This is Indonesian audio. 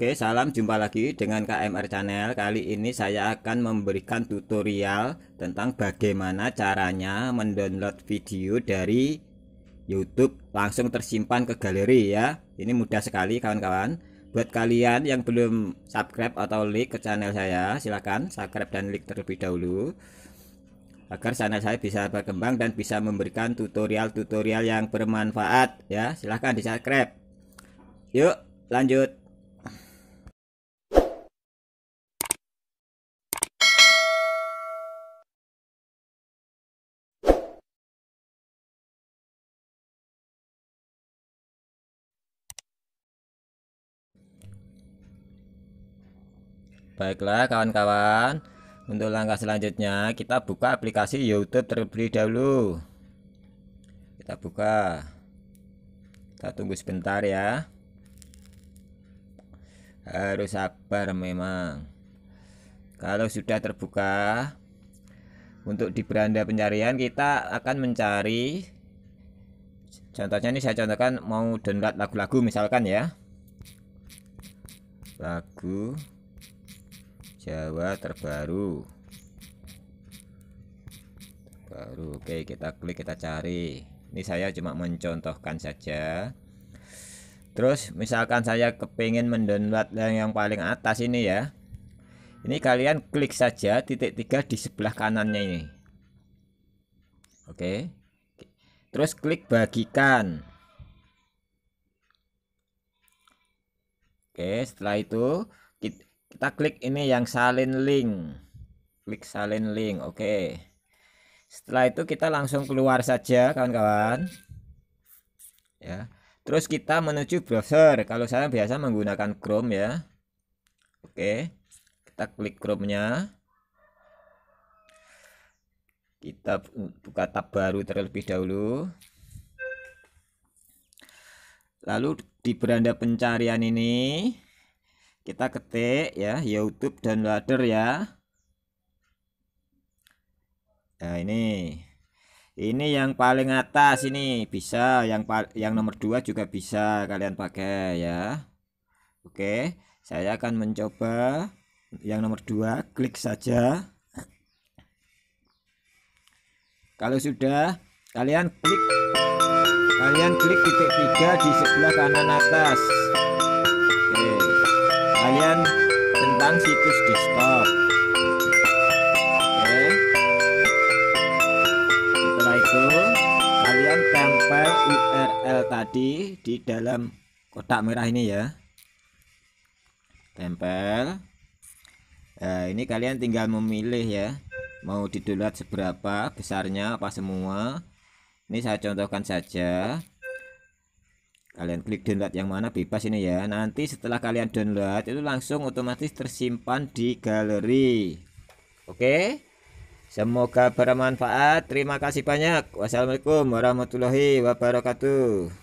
Oke, salam jumpa lagi dengan KMR Channel. Kali ini saya akan memberikan tutorial tentang bagaimana caranya mendownload video dari YouTube langsung tersimpan ke galeri ya. Ini mudah sekali kawan-kawan. Buat kalian yang belum subscribe atau like ke channel saya, silahkan subscribe dan like terlebih dahulu agar channel saya bisa berkembang dan bisa memberikan tutorial-tutorial yang bermanfaat ya. Silahkan di subscribe. Yuk lanjut. Baiklah kawan-kawan, untuk langkah selanjutnya kita buka aplikasi YouTube terlebih dahulu. Kita buka, kita tunggu sebentar ya, harus sabar memang. Kalau sudah terbuka, untuk di beranda pencarian kita akan mencari, contohnya ini saya contohkan mau download lagu-lagu misalkan ya, lagu Jawa terbaru. Oke, kita klik, kita cari. Ini saya cuma mencontohkan saja. Terus misalkan saya kepingin mendownload yang paling atas ini ya, ini kalian klik saja titik 3 di sebelah kanannya ini. Oke, terus klik bagikan. Oke, setelah itu kita klik ini yang salin link, klik salin link. Oke, setelah itu kita langsung keluar saja kawan-kawan ya. Terus kita menuju browser. Kalau saya biasa menggunakan Chrome ya. Oke, kita klik Chrome-nya, kita buka tab baru terlebih dahulu. Lalu di beranda pencarian ini kita ketik ya YouTube downloader ya. Nah ini yang paling atas ini bisa, yang nomor 2 juga bisa kalian pakai ya. Oke, saya akan mencoba yang nomor 2, klik saja. Kalau sudah, kalian klik titik 3 di sebelah kanan atas. Oke, kalian tentang situs desktop. Oke, setelah itu kalian tempel URL tadi di dalam kotak merah ini ya, tempel. Nah ini kalian tinggal memilih ya, mau di-download seberapa besarnya, apa semua. Ini saya contohkan saja. Kalian klik download yang mana, bebas ini ya. Nanti setelah kalian download itu langsung otomatis tersimpan di galeri. Oke, semoga bermanfaat. Terima kasih banyak. Wassalamualaikum warahmatullahi wabarakatuh.